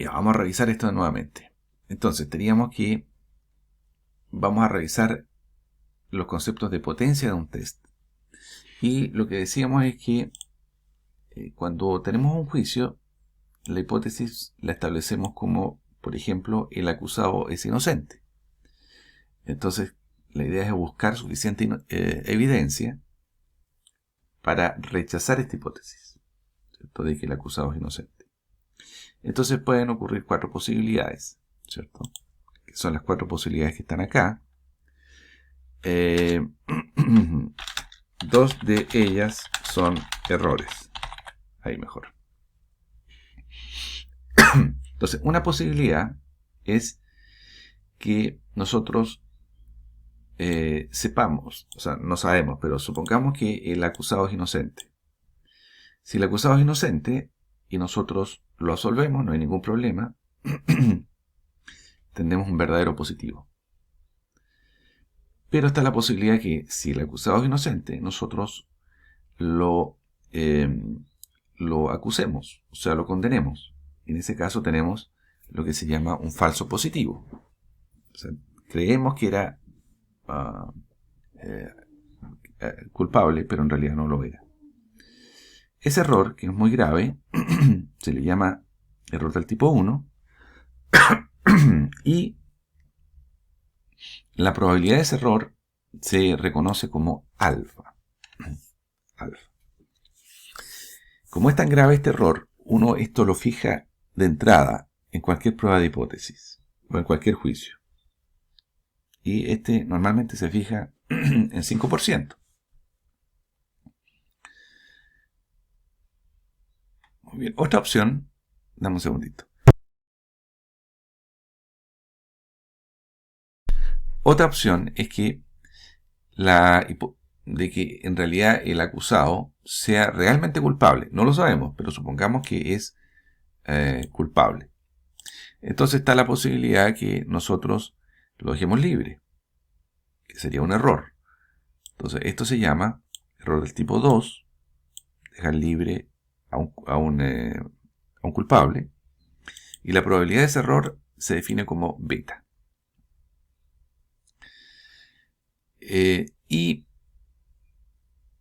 Y vamos a revisar esto nuevamente. Entonces, teníamos que... Vamos a revisar los conceptos de potencia de un test. Y lo que decíamos es que cuando tenemos un juicio, la hipótesis la establecemos como, por ejemplo, el acusado es inocente. Entonces, la idea es buscar suficiente evidencia para rechazar esta hipótesis, ¿cierto?, de que el acusado es inocente. Entonces pueden ocurrir 4 posibilidades, ¿cierto?, que son las 4 posibilidades que están acá. 2 de ellas son errores. Ahí mejor. Entonces, una posibilidad es que nosotros sepamos, o sea, no sabemos, pero supongamos que el acusado es inocente. Si el acusado es inocente y nosotros lo absolvemos, no hay ningún problema, tendremos un verdadero positivo. Pero está la posibilidad que si el acusado es inocente, nosotros lo acusemos, o sea, lo condenemos. En ese caso tenemos lo que se llama un falso positivo. O sea, creemos que era culpable, pero en realidad no lo era. Ese error, que es muy grave, se le llama error del tipo 1, y la probabilidad de ese error se reconoce como alfa. Alfa. Como es tan grave este error, uno esto lo fija de entrada en cualquier prueba de hipótesis o en cualquier juicio. Y este normalmente se fija en 5%. Muy bien. Otra opción, dame un segundito. Otra opción es que de que en realidad el acusado sea realmente culpable. No lo sabemos, pero supongamos que es culpable. Entonces está la posibilidad que nosotros lo dejemos libre, que sería un error. Entonces esto se llama error del tipo 2, dejar libre a un culpable, y la probabilidad de ese error se define como beta. Y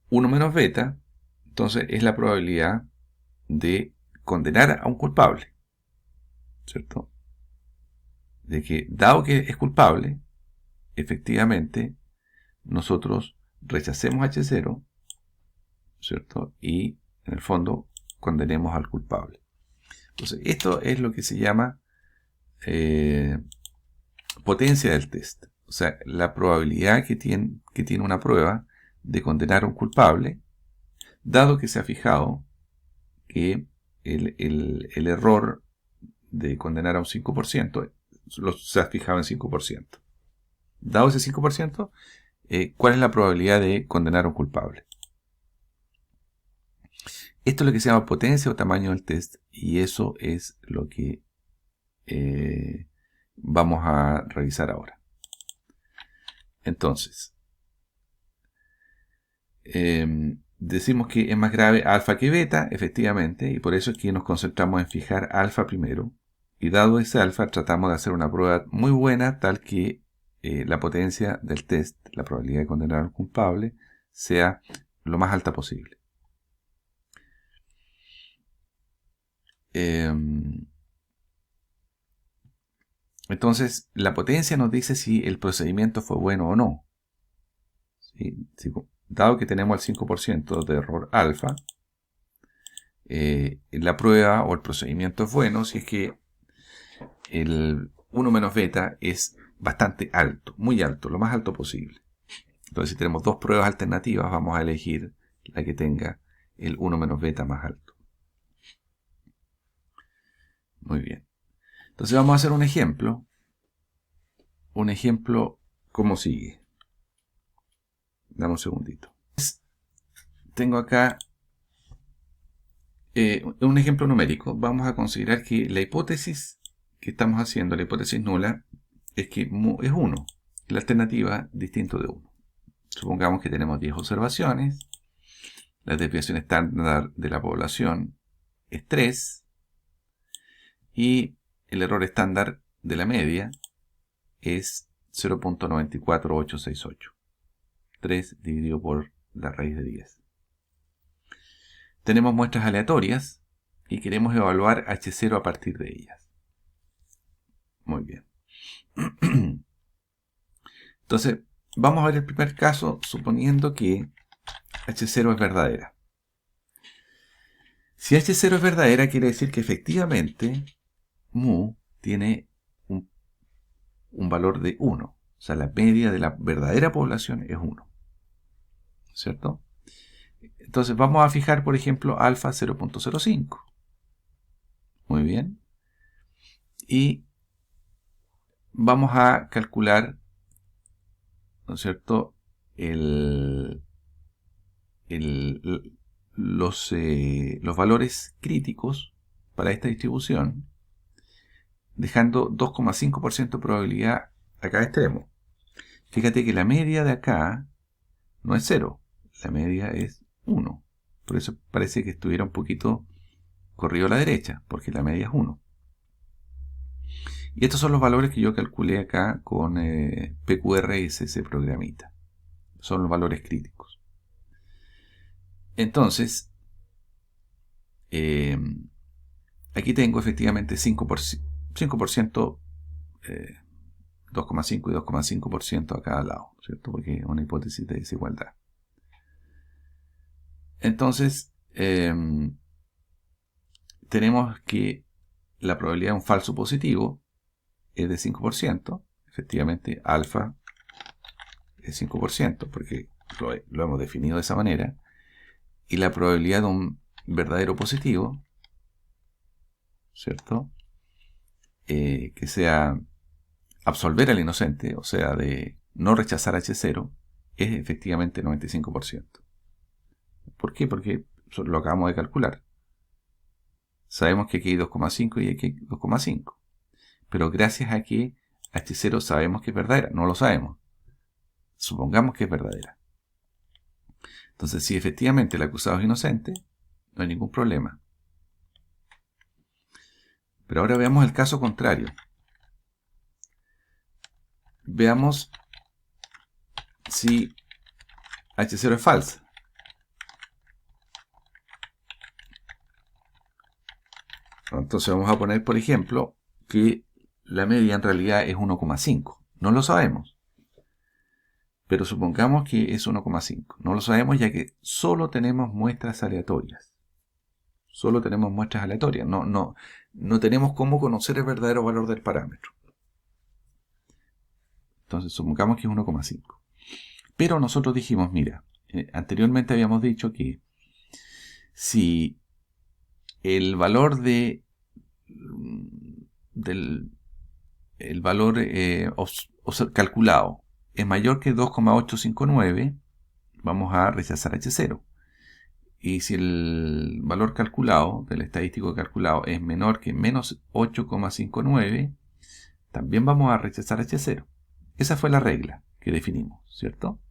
1 menos beta, entonces, es la probabilidad de condenar a un culpable, ¿cierto? De que, dado que es culpable, efectivamente, nosotros rechacemos H0, ¿cierto? Y, en el fondo, condenemos al culpable. Entonces, esto es lo que se llama potencia del test. O sea, la probabilidad que tiene una prueba de condenar a un culpable, dado que se ha fijado que el error de condenar a un 5% se ha fijado en 5%. Dado ese 5%, ¿cuál es la probabilidad de condenar a un culpable? Esto es lo que se llama potencia o tamaño del test, y eso es lo que vamos a revisar ahora. Entonces, decimos que es más grave alfa que beta, efectivamente, y por eso es que nos concentramos en fijar alfa primero, y dado ese alfa tratamos de hacer una prueba muy buena, tal que la potencia del test, la probabilidad de condenar a un culpable, sea lo más alta posible. Entonces, la potencia nos dice si el procedimiento fue bueno o no. ¿Sí? Dado que tenemos el 5% de error alfa, la prueba o el procedimiento es bueno si es que el 1 menos beta es bastante alto, muy alto, lo más alto posible. Entonces, si tenemos 2 pruebas alternativas, vamos a elegir la que tenga el 1 menos beta más alto. Muy bien. Entonces vamos a hacer un ejemplo. Un ejemplo como sigue. Dame un segundito. Tengo acá un ejemplo numérico. Vamos a considerar que la hipótesis que estamos haciendo, la hipótesis nula, es que es 1. La alternativa distinto de 1. Supongamos que tenemos 10 observaciones. La desviación estándar de la población es 3. Y el error estándar de la media es 0.94868. 3 dividido por la raíz de 10. Tenemos muestras aleatorias y queremos evaluar H0 a partir de ellas. Muy bien. Entonces, vamos a ver el primer caso suponiendo que H0 es verdadera. Si H0 es verdadera, quiere decir que efectivamente mu tiene un valor de 1. O sea, la media de la verdadera población es 1. ¿Cierto? Entonces vamos a fijar, por ejemplo, alfa 0.05. Muy bien. Y vamos a calcular, ¿no es cierto?, los valores críticos para esta distribución, dejando 2,5% de probabilidad a cada extremo. Fíjate que la media de acá no es 0, la media es 1. Por eso parece que estuviera un poquito corrido a la derecha, porque la media es 1. Y estos son los valores que yo calculé acá con PQRS, ese programita. Son los valores críticos. Entonces, aquí tengo efectivamente 5%, 2,5 y 2,5% a cada lado, ¿cierto? Porque es una hipótesis de desigualdad. Entonces, tenemos que la probabilidad de un falso positivo es de 5%. Efectivamente, alfa es 5%, porque lo hemos definido de esa manera. Y la probabilidad de un verdadero positivo, ¿cierto?, que sea absolver al inocente, o sea, de no rechazar H0, es efectivamente 95%. ¿Por qué? Porque lo acabamos de calcular. Sabemos que aquí hay 2,5 y aquí hay 2,5. Pero gracias a que H0 sabemos que es verdadera, no lo sabemos. Supongamos que es verdadera. Entonces, si efectivamente el acusado es inocente, no hay ningún problema. Pero ahora veamos el caso contrario. Veamos si H0 es falsa. Entonces vamos a poner, por ejemplo, que la media en realidad es 1,5. No lo sabemos. Pero supongamos que es 1,5. No lo sabemos ya que solo tenemos muestras aleatorias. Solo tenemos muestras aleatorias. No tenemos cómo conocer el verdadero valor del parámetro. Entonces supongamos que es 1,5. Pero nosotros dijimos, mira, anteriormente habíamos dicho que si el valor del valor calculado es mayor que 2,859, vamos a rechazar H0. Y si el valor calculado, del estadístico calculado, es menor que menos 8,59, también vamos a rechazar H0. Esa fue la regla que definimos, ¿cierto?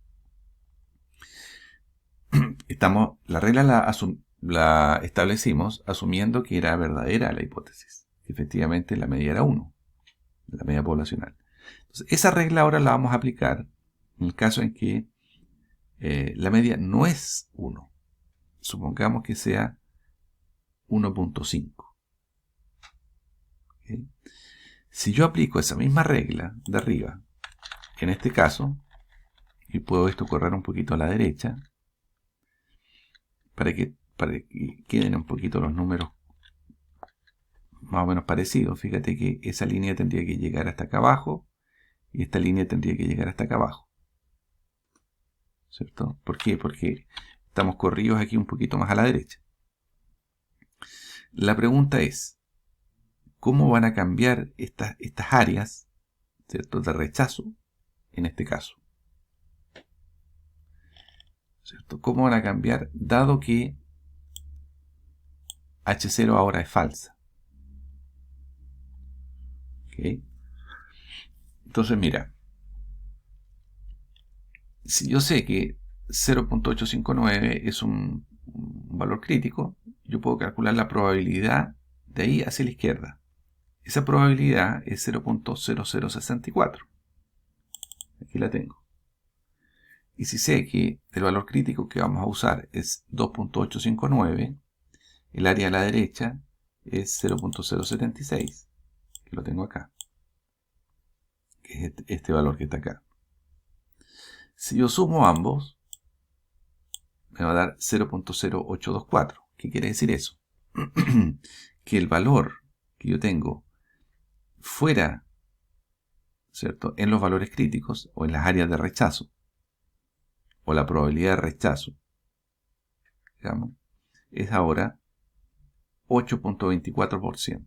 La regla la establecimos asumiendo que era verdadera la hipótesis. Efectivamente, la media era 1, la media poblacional. Entonces, esa regla ahora la vamos a aplicar en el caso en que la media no es 1. Supongamos que sea 1.5. ¿Okay? Si yo aplico esa misma regla de arriba, en este caso, y puedo esto correr un poquito a la derecha, para que queden un poquito los números más o menos parecidos. Fíjate que esa línea tendría que llegar hasta acá abajo y esta línea tendría que llegar hasta acá abajo, ¿cierto? ¿Por qué? Porque estamos corridos aquí un poquito más a la derecha. La pregunta es, ¿cómo van a cambiar estas áreas, ¿cierto?, de rechazo en este caso? ¿Cierto? ¿Cómo van a cambiar dado que H0 ahora es falsa? ¿Okay? Entonces, mira, si yo sé que 0.859 es un valor crítico, yo puedo calcular la probabilidad de ahí hacia la izquierda. esa probabilidad es 0.0064. Aquí la tengo. Y si sé que el valor crítico que vamos a usar es 2.859, el área a la derecha es 0.076, que lo tengo acá, que es este valor que está acá. Si yo sumo ambos, me va a dar 0.0824. ¿Qué quiere decir eso? Que el valor que yo tengo fuera, ¿cierto?, en los valores críticos o en las áreas de rechazo, o la probabilidad de rechazo, digamos, es ahora 8.24%.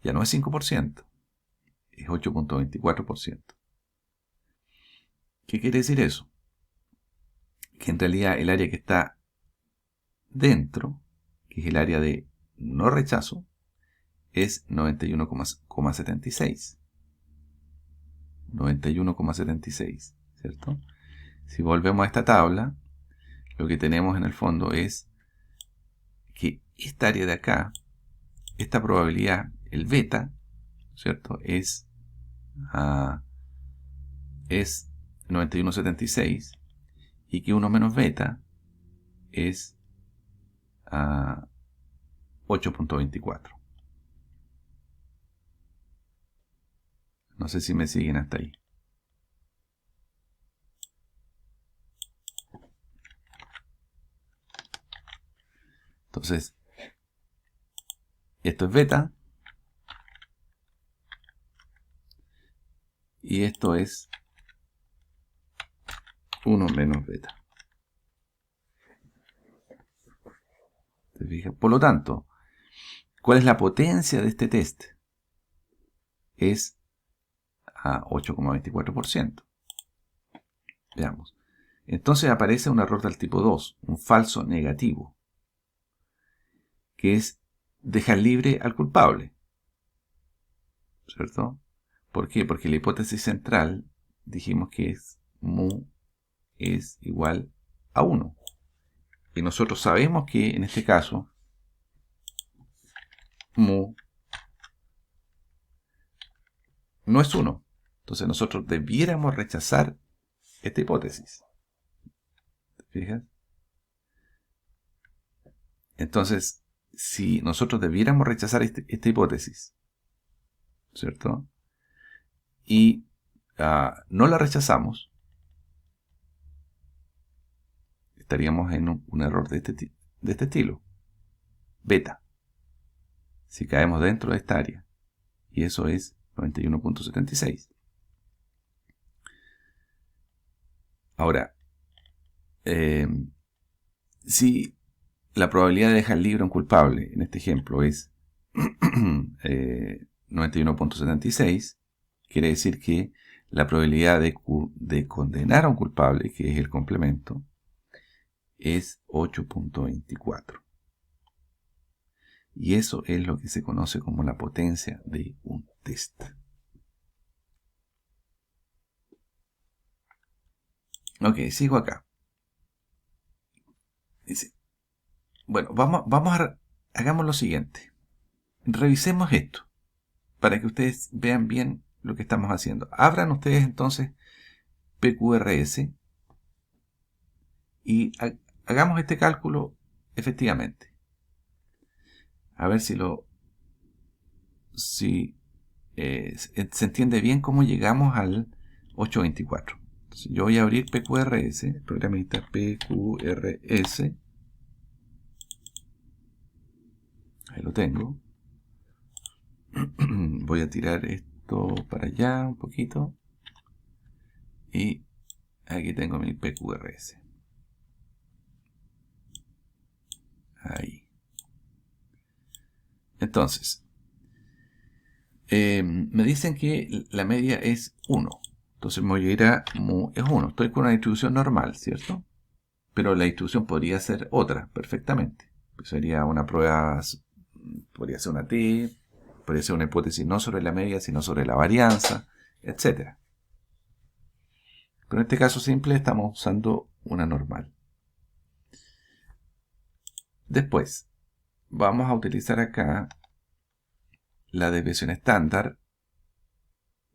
Ya no es 5%, es 8.24%. ¿Qué quiere decir eso? Que en realidad el área que está dentro, que es el área de no rechazo, es 91,76. 91,76, ¿cierto? Si volvemos a esta tabla, lo que tenemos en el fondo es que esta área de acá, esta probabilidad, el beta, ¿cierto?, es 91,76, y que 1 menos beta es 8.24. No sé si me siguen hasta ahí. Entonces, esto es beta y esto es 1 menos beta. ¿Te fijas? Por lo tanto, ¿cuál es la potencia de este test? Es a 8,24%. Veamos. Entonces aparece un error del tipo 2, un falso negativo, que es dejar libre al culpable, ¿cierto? ¿Por qué? Porque la hipótesis central dijimos que es mu es igual a 1. Y nosotros sabemos que en este caso mu no es 1. Entonces nosotros debiéramos rechazar esta hipótesis. ¿Te fijas? Entonces, si nosotros debiéramos rechazar esta hipótesis, ¿cierto?, y no la rechazamos, estaríamos en un error de este estilo, beta, si caemos dentro de esta área, y eso es 91.76. Ahora, si la probabilidad de dejar libre a un culpable, en este ejemplo, es 91.76, quiere decir que la probabilidad de condenar a un culpable, que es el complemento, es 8.24. Y eso es lo que se conoce como la potencia de un test. Ok, sigo acá. Dice, bueno, hagamos lo siguiente. Revisemos esto, para que ustedes vean bien lo que estamos haciendo. Abran ustedes entonces PQRS y hagamos este cálculo efectivamente. A ver si se entiende bien cómo llegamos al 824. Entonces yo voy a abrir PQRS, programita PQRS. Ahí lo tengo. Voy a tirar esto para allá un poquito. Y aquí tengo mi PQRS. Ahí. Entonces, me dicen que la media es 1. Entonces me voy a ir a mu es 1. Estoy con una distribución normal, ¿cierto? Pero la distribución podría ser otra, perfectamente. Pues sería una prueba, podría ser una T, podría ser una hipótesis no sobre la media, sino sobre la varianza, etc. Pero en este caso simple estamos usando una normal. Después, vamos a utilizar acá la desviación estándar,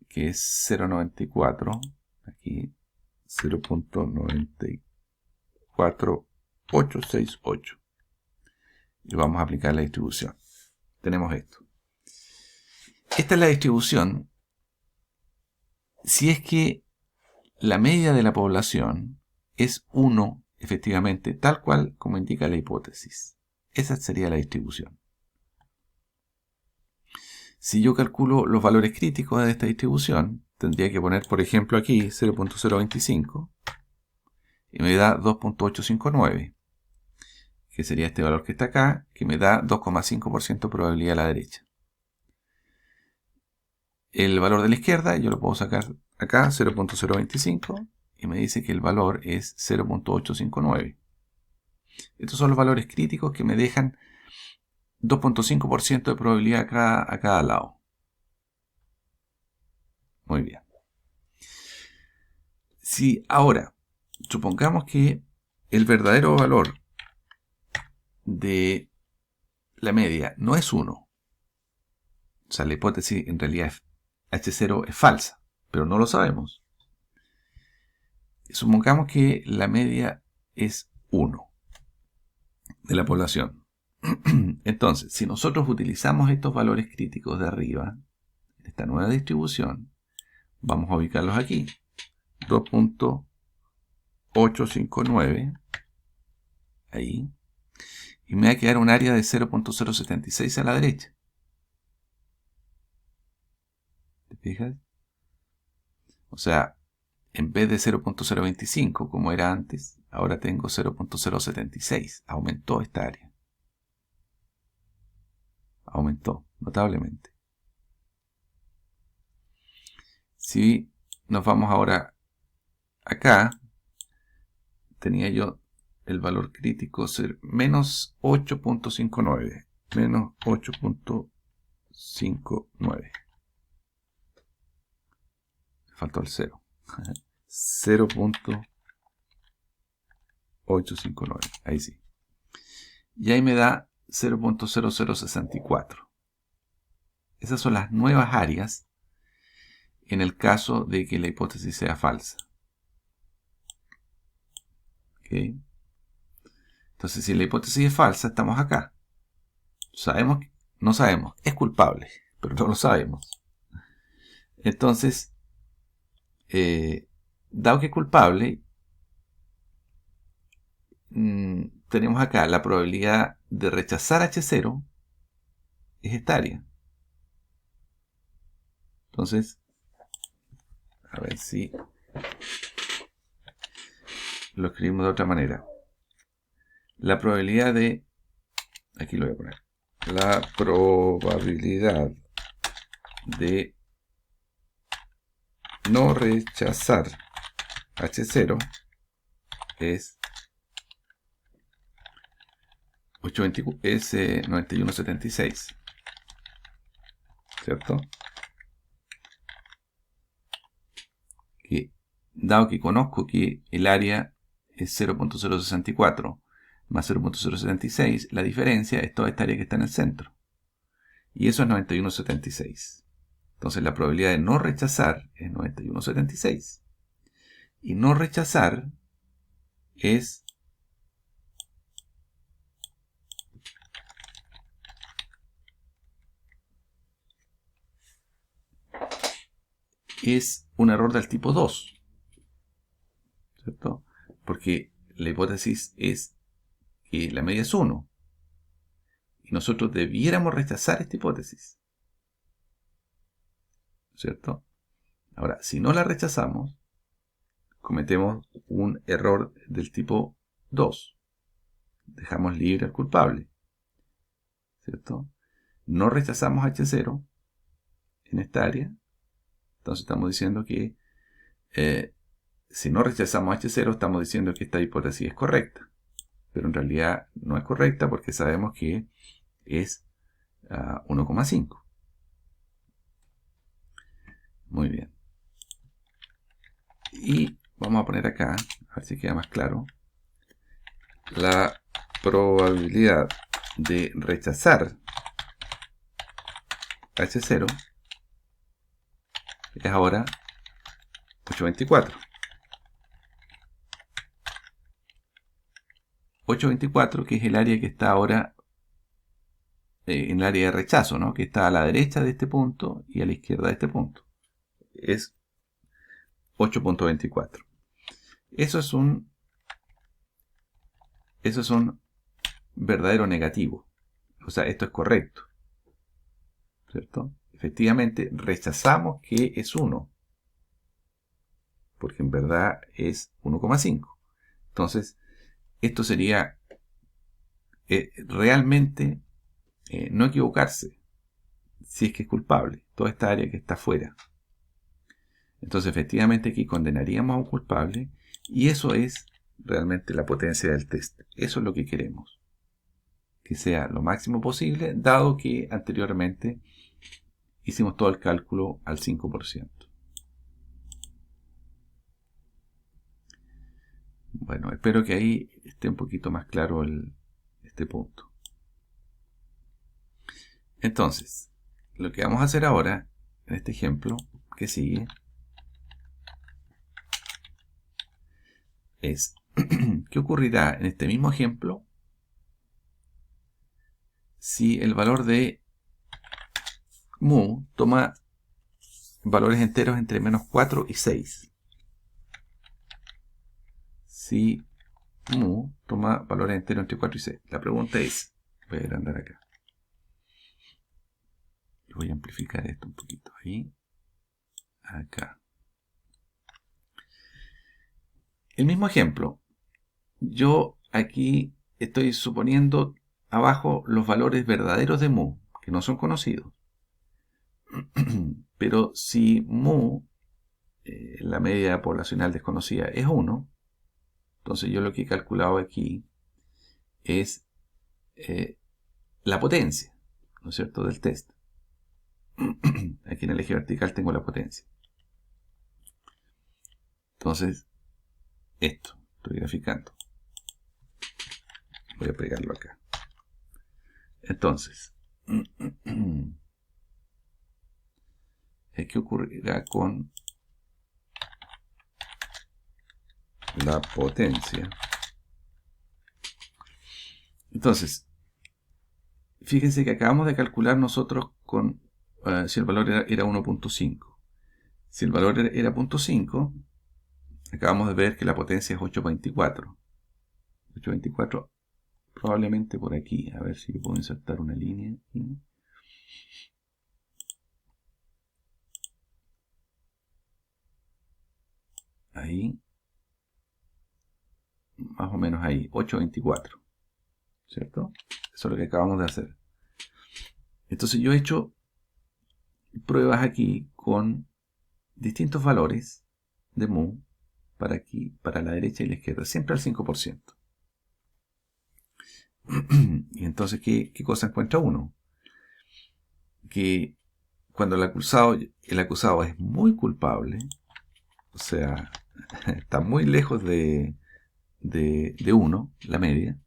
que es 0.94, aquí 0.94868. Y vamos a aplicar la distribución. Tenemos esto. Esta es la distribución si es que la media de la población es 1, efectivamente, tal cual como indica la hipótesis. Esa sería la distribución. Si yo calculo los valores críticos de esta distribución, tendría que poner, por ejemplo, aquí 0.025 y me da 2.859, que sería este valor que está acá, que me da 2,5% probabilidad a la derecha. El valor de la izquierda yo lo puedo sacar acá, 0.025, y me dice que el valor es 0.859. Estos son los valores críticos que me dejan 2.5% de probabilidad a cada lado. Muy bien. Si ahora, supongamos que el verdadero valor de la media no es 1, o sea, la hipótesis en realidad H0 es falsa, pero no lo sabemos. Supongamos que la media es 1 de la población. Entonces, si nosotros utilizamos estos valores críticos de arriba, en esta nueva distribución, vamos a ubicarlos aquí. 2.859, ahí, y me va a quedar un área de 0.076 a la derecha. ¿Te fijas? O sea, en vez de 0.025 como era antes, ahora tengo 0.076. Aumentó esta área. Aumentó notablemente. Si nos vamos ahora acá, tenía yo el valor crítico ser menos 8.59. Menos 8.59. Faltó el 0. 0.859. Ahí sí. Y ahí me da 0.0064. Esas son las nuevas áreas en el caso de que la hipótesis sea falsa. ¿Okay? Entonces, si la hipótesis es falsa, estamos acá. Sabemos, no sabemos, es culpable, pero no lo sabemos. Entonces, dado que es culpable, tenemos acá la probabilidad de rechazar H0 es esta área. Entonces, a ver si lo escribimos de otra manera. La probabilidad de, aquí lo voy a poner, la probabilidad de no rechazar H0 es 9176, ¿cierto? Que, dado que conozco que el área es 0.064 más 0.076, la diferencia es toda esta área que está en el centro. Y eso es 9176. Entonces la probabilidad de no rechazar es 9176. Y no rechazar es un error del tipo 2, ¿cierto? Porque la hipótesis es que la media es 1. Y nosotros debiéramos rechazar esta hipótesis, ¿cierto? Ahora, si no la rechazamos, cometemos un error del tipo 2. Dejamos libre al culpable, ¿cierto? No rechazamos H0 en esta área. Entonces estamos diciendo que si no rechazamos H0, estamos diciendo que esta hipótesis es correcta. Pero en realidad no es correcta porque sabemos que es 1,5. Muy bien. Y vamos a poner acá, a ver si queda más claro, la probabilidad de rechazar H0 es ahora 824. 824, que es el área que está ahora en el área de rechazo, ¿no? Que está a la derecha de este punto y a la izquierda de este punto. Es 8.24. Eso es un verdadero negativo. O sea, esto es correcto, ¿cierto? Efectivamente, rechazamos que es 1, porque en verdad es 1,5. Entonces, esto sería realmente no equivocarse si es que es culpable, toda esta área que está afuera. Entonces, efectivamente, aquí condenaríamos a un culpable y eso es realmente la potencia del test. Eso es lo que queremos, que sea lo máximo posible, dado que anteriormente hicimos todo el cálculo al 5%. Bueno, espero que ahí esté un poquito más claro este punto. Entonces, lo que vamos a hacer ahora, en este ejemplo que sigue, es ¿qué ocurrirá en este mismo ejemplo si el valor de mu toma valores enteros entre menos 4 y 6? Si mu toma valores enteros entre 4 y 6. La pregunta es, voy a agrandar acá. Voy a amplificar esto un poquito ahí. Acá. El mismo ejemplo. Yo aquí estoy suponiendo abajo los valores verdaderos de mu, que no son conocidos. Pero si mu, la media poblacional desconocida, es 1, entonces yo lo que he calculado aquí es la potencia, ¿no es cierto?, del test. Aquí en el eje vertical tengo la potencia. Entonces, esto, estoy graficando. Voy a pegarlo acá. Entonces, ¿qué ocurrirá con la potencia? Entonces, fíjense que acabamos de calcular nosotros con si el valor era 1.5. Si el valor era 0.5, acabamos de ver que la potencia es 824. 824 probablemente por aquí. A ver si puedo insertar una línea aquí. Ahí. Más o menos ahí. 824. ¿Cierto? Eso es lo que acabamos de hacer. Entonces yo he hecho pruebas aquí con distintos valores de mu para aquí, para la derecha y la izquierda, siempre al 5%. Y entonces, ¿qué cosa encuentra uno? Que cuando el acusado es muy culpable, o sea, está muy lejos de 1, la media,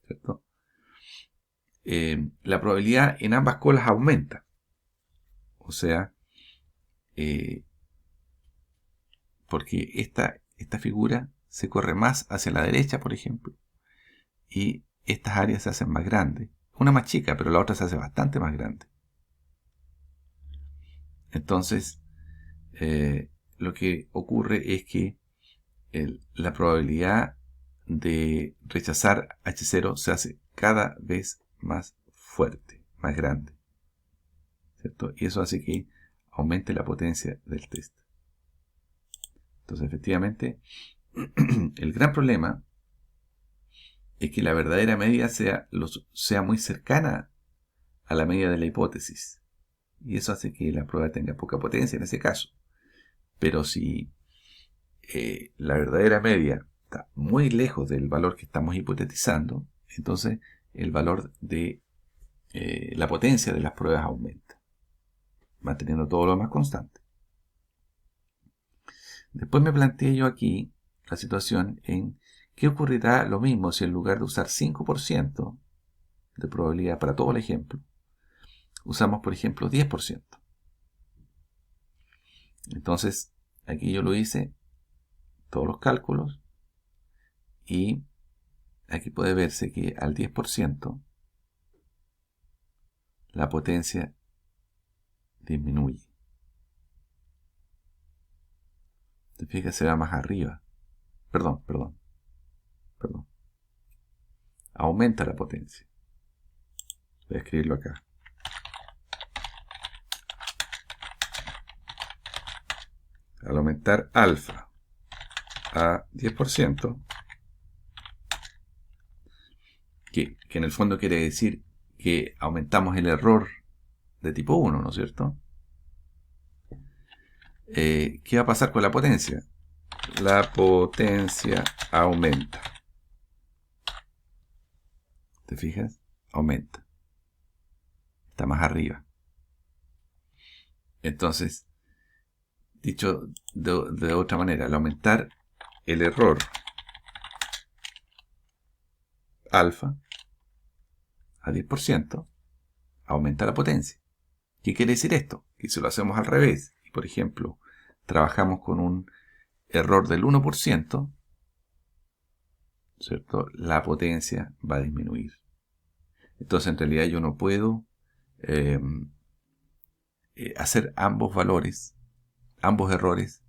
¿cierto? La probabilidad en ambas colas aumenta. O sea, porque esta figura se corre más hacia la derecha, por ejemplo, y estas áreas se hacen más grandes. Una más chica, pero la otra se hace bastante más grande. Entonces, lo que ocurre es que la probabilidad de rechazar H0 se hace cada vez más fuerte, más grande, ¿cierto? Y eso hace que aumente la potencia del test. Entonces, efectivamente, el gran problema es que la verdadera media sea muy cercana a la media de la hipótesis. Y eso hace que la prueba tenga poca potencia en ese caso. Pero si la verdadera media está muy lejos del valor que estamos hipotetizando, entonces el valor de la potencia de las pruebas aumenta, manteniendo todo lo más constante. Después me planteé yo aquí la situación en qué ocurrirá lo mismo si en lugar de usar 5%, de probabilidad para todo el ejemplo, usamos, por ejemplo, 10%. Entonces, aquí yo lo hice, todos los cálculos, y aquí puede verse que al 10% la potencia disminuye. ¿Te fijas? Se va más arriba. Perdón. Aumenta la potencia. Voy a escribirlo acá. Al aumentar alfa a 10%, que en el fondo quiere decir que aumentamos el error de tipo 1, ¿no es cierto? ¿Qué va a pasar con la potencia? La potencia aumenta. ¿Te fijas? Aumenta. Está más arriba. Entonces, dicho de otra manera, al aumentar el error alfa a 10%, aumenta la potencia. ¿Qué quiere decir esto? Que si lo hacemos al revés, y por ejemplo, trabajamos con un error del 1%, ¿cierto? La potencia va a disminuir. Entonces, en realidad yo no puedo hacer ambos valores, ambos errores,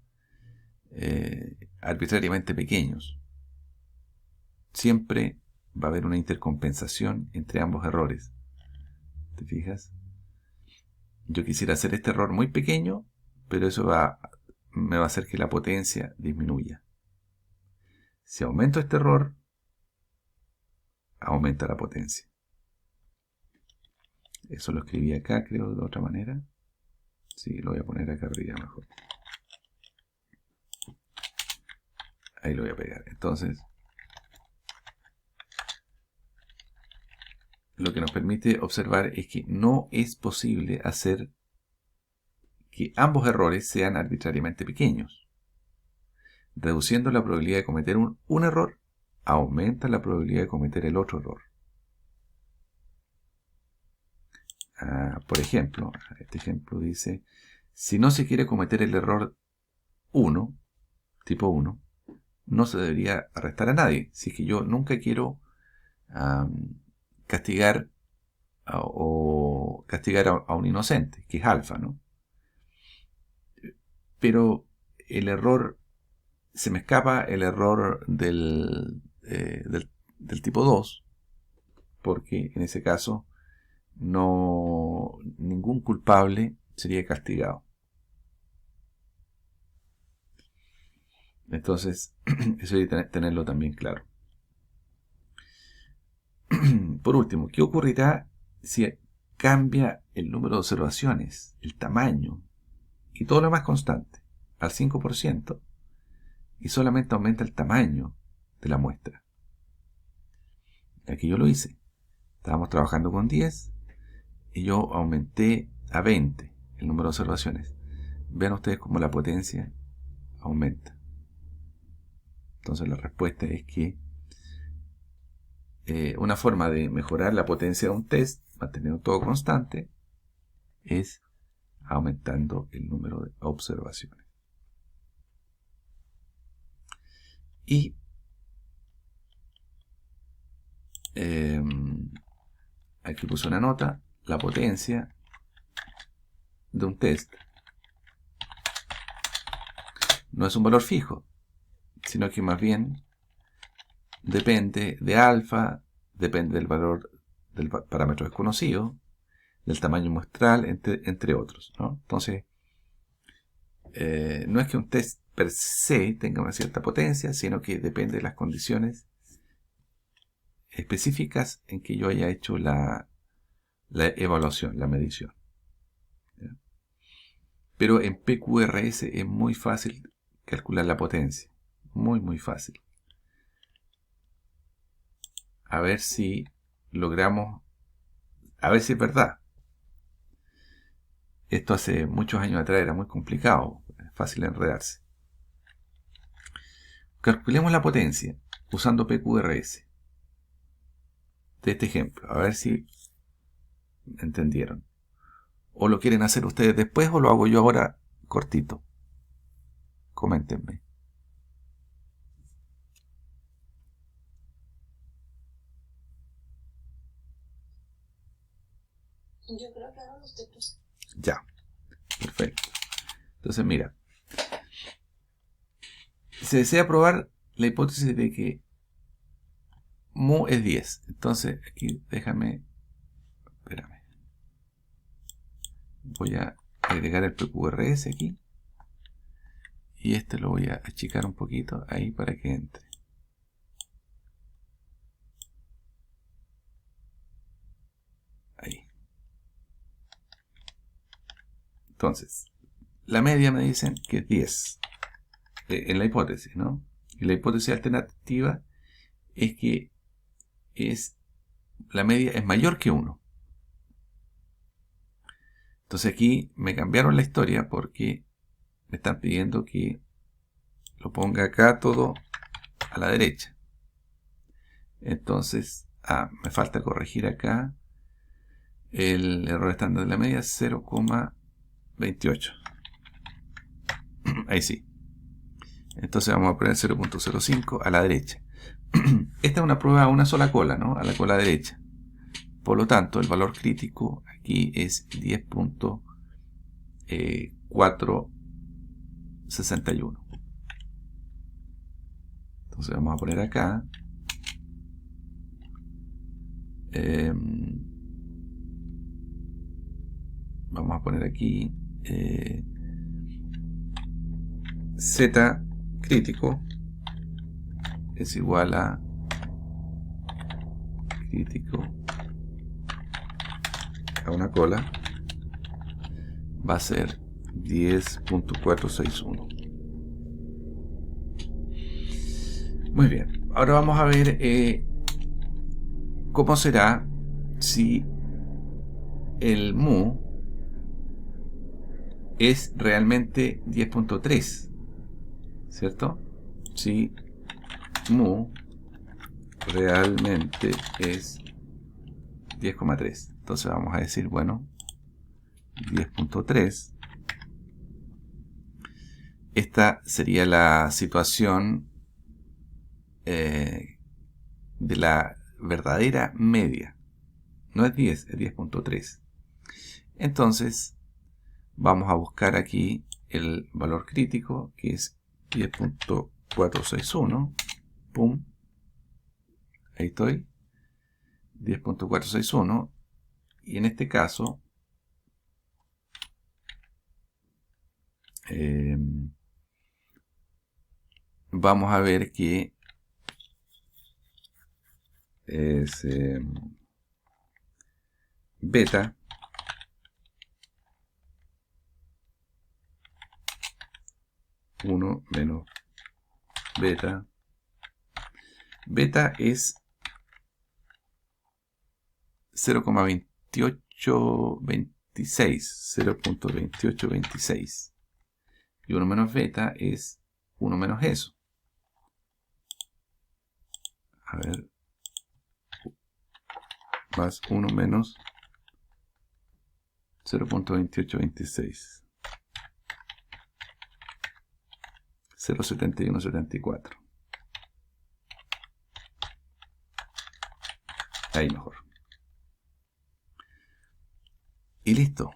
arbitrariamente pequeños. Siempre va a haber una intercompensación entre ambos errores. ¿Te fijas? Yo quisiera hacer este error muy pequeño, pero eso me va a hacer que la potencia disminuya. Si aumento este error, aumenta la potencia. Eso lo escribí acá, creo, de otra manera. Sí, lo voy a poner acá arriba mejor. Ahí lo voy a pegar. Entonces, lo que nos permite observar es que no es posible hacer que ambos errores sean arbitrariamente pequeños. Reduciendo la probabilidad de cometer un error, aumenta la probabilidad de cometer el otro error. Por ejemplo, este ejemplo dice, si no se quiere cometer el error 1, tipo 1, no se debería arrestar a nadie. Si es que yo nunca quiero castigar a un inocente, que es alfa, ¿no? Pero el error, se me escapa el error del tipo 2, porque en ese caso ningún culpable sería castigado. Entonces, eso hay que tenerlo también claro. Por último, ¿qué ocurrirá si cambia el número de observaciones, el tamaño y todo lo más constante al 5% y solamente aumenta el tamaño de la muestra? Aquí yo lo hice. Estábamos trabajando con 10 y yo aumenté a 20 el número de observaciones. Vean ustedes cómo la potencia aumenta. Entonces la respuesta es que una forma de mejorar la potencia de un test, manteniendo todo constante, es aumentando el número de observaciones. Y aquí puse una nota, la potencia de un test no es un valor fijo, sino que más bien depende de alfa, depende del valor del parámetro desconocido, del tamaño muestral, entre otros, ¿no? Entonces, no es que un test per se tenga una cierta potencia, sino que depende de las condiciones específicas en que yo haya hecho la evaluación, la medición. ¿Ya? Pero en PQRS es muy fácil calcular la potencia. Muy fácil. A ver si logramos, a ver si es verdad. Esto hace muchos años atrás era muy complicado, es fácil enredarse. Calculemos la potencia usando PQRS. de este ejemplo. A ver si entendieron. O lo quieren hacer ustedes después o lo hago yo ahora cortito. Coméntenme. Yo creo que ahora usted pues. Ya. Perfecto. Entonces mira. Se desea probar la hipótesis de que mu es 10. Entonces aquí déjame. Espérame. Voy a agregar el PQRS aquí. Y este lo voy a achicar un poquito ahí para que entre. Ahí. Entonces, la media me dicen que es 10. En la hipótesis, ¿no? Y la hipótesis alternativa es que la media es mayor que 1. Entonces aquí me cambiaron la historia porque me están pidiendo que lo ponga acá todo a la derecha. Entonces, me falta corregir acá. El error estándar de la media es 0,28. Ahí sí. Entonces vamos a poner 0,05 a la derecha. Esta es una prueba a una sola cola, ¿no? A la cola derecha. Por lo tanto, el valor crítico aquí es 10.461. Entonces vamos a poner acá. Vamos a poner aquí Z crítico es igual a crítico a una cola, va a ser 10.461. Muy bien, ahora vamos a ver cómo será si el mu es realmente 10.3, ¿cierto? Si mu realmente es 10,3. Entonces vamos a decir, bueno, 10.3. Esta sería la situación de la verdadera media. No es 10, es 10.3. Entonces, vamos a buscar aquí el valor crítico, que es 10.461. Pum. Ahí estoy. 10.461. Y en este caso, vamos a ver que es beta uno menos beta. Beta es 0,2826. 0.2826. Y 1 menos beta es 1 menos eso. A ver. Más 1 menos 0.2826. 0.7174. Ahí mejor. Y listo.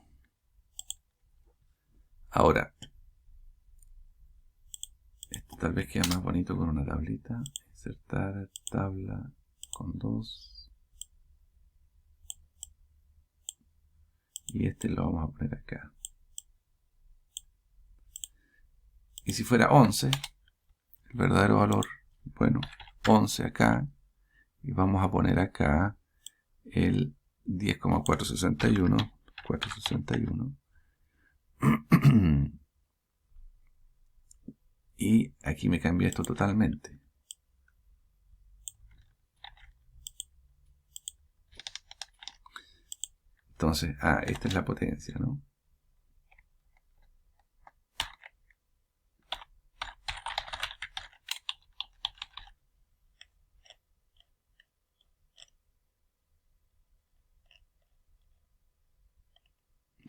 Ahora, esto tal vez queda más bonito con una tablita. Insertar tabla con 2. Y este lo vamos a poner acá. Y si fuera 11, el verdadero valor, bueno, 11 acá. Y vamos a poner acá el 10,461. 461. Y aquí me cambia esto totalmente. Entonces, esta es la potencia, ¿no?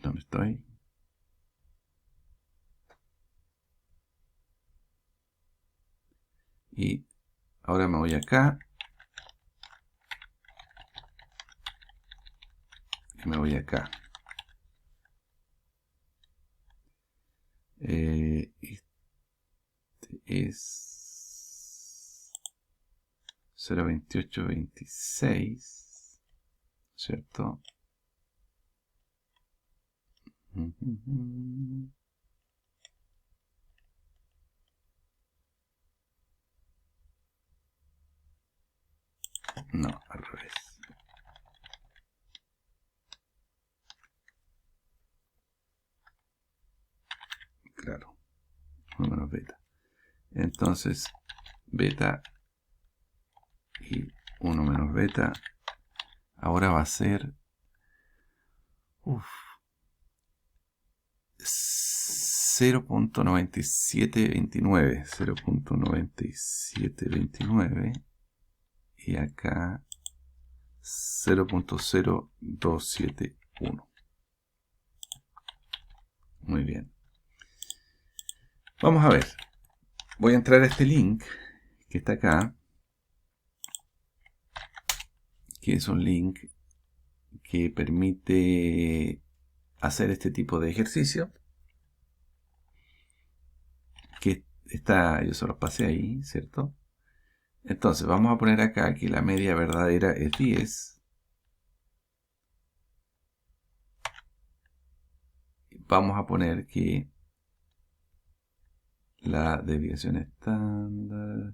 ¿Dónde estoy? Y ahora me voy acá. Y me voy acá. Este es 0.2826, ¿cierto? No, al revés. Claro, 1 menos beta. Entonces, beta y 1 menos beta ahora va a ser 0.9729, 0.9729 y acá 0.0271. Muy bien. Vamos a ver. Voy a entrar a este link que está acá, que es un link que permite hacer este tipo de ejercicio. Que está, yo se los pasé ahí, ¿cierto? Entonces vamos a poner acá que la media verdadera es 10. Vamos a poner que la desviación estándar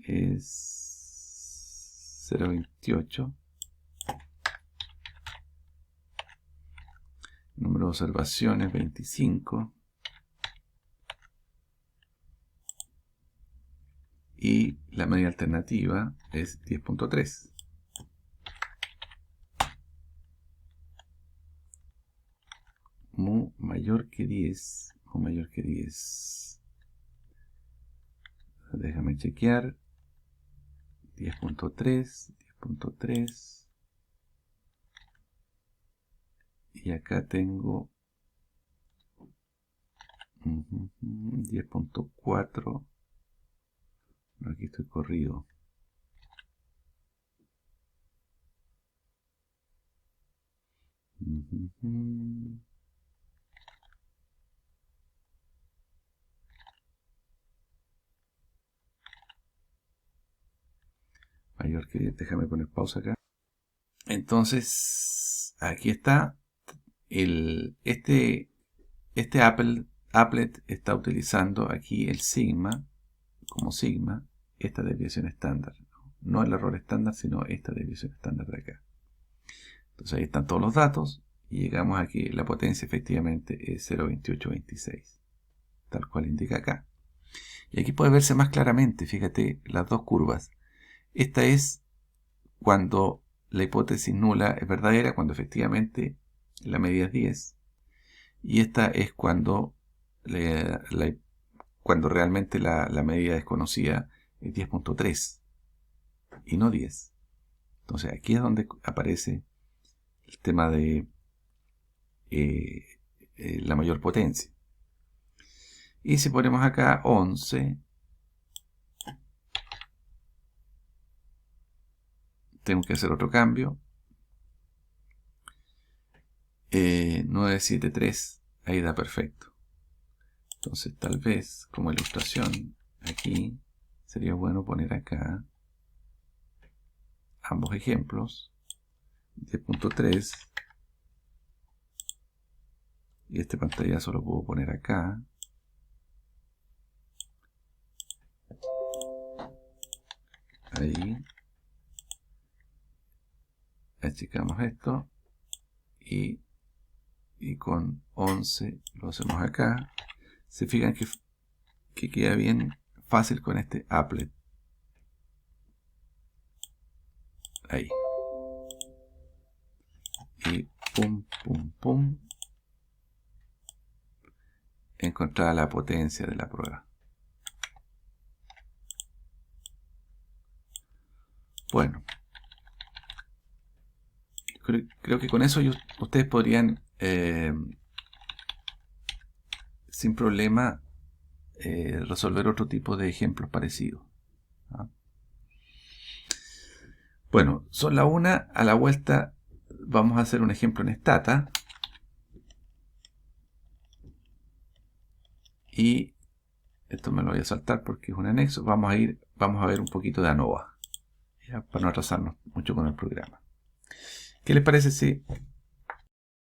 es 0.28. Número de observaciones 25. Y la media alternativa es 10.3. Mu mayor que 10. Mu mayor que 10. Déjame chequear. 10.3. 10.3. Y acá tengo 10.4. Aquí estoy corrido. Mayor que 10. Déjame poner pausa acá. Entonces, aquí está. Este applet está utilizando aquí el sigma, como sigma, esta desviación estándar. No el error estándar, sino esta desviación estándar de acá. Entonces ahí están todos los datos y llegamos a que la potencia efectivamente es 0.2826, tal cual indica acá. Y aquí puede verse más claramente, fíjate, las dos curvas. Esta es cuando la hipótesis nula es verdadera, cuando efectivamente la medida es 10. Y esta es cuando, cuando realmente la medida desconocida es 10.3 y no 10. Entonces aquí es donde aparece el tema de la mayor potencia. Y si ponemos acá 11, tengo que hacer otro cambio. 973, ahí da perfecto. Entonces tal vez como ilustración aquí sería bueno poner acá ambos ejemplos, 10.3 y este pantallazo lo puedo poner acá. Ahí achicamos esto y con 11 lo hacemos acá. Se fijan que queda bien fácil con este applet. Ahí. Y pum, pum, pum. Encontrar la potencia de la prueba. Bueno. Creo que con eso ustedes podrían sin problema resolver otro tipo de ejemplos parecidos. ¿Ah? Bueno, son la 1, a la vuelta vamos a hacer un ejemplo en Stata. Y esto me lo voy a saltar porque es un anexo. Vamos a ver un poquito de ANOVA, ¿ya? Para no atrasarnos mucho con el programa. ¿Qué les parece si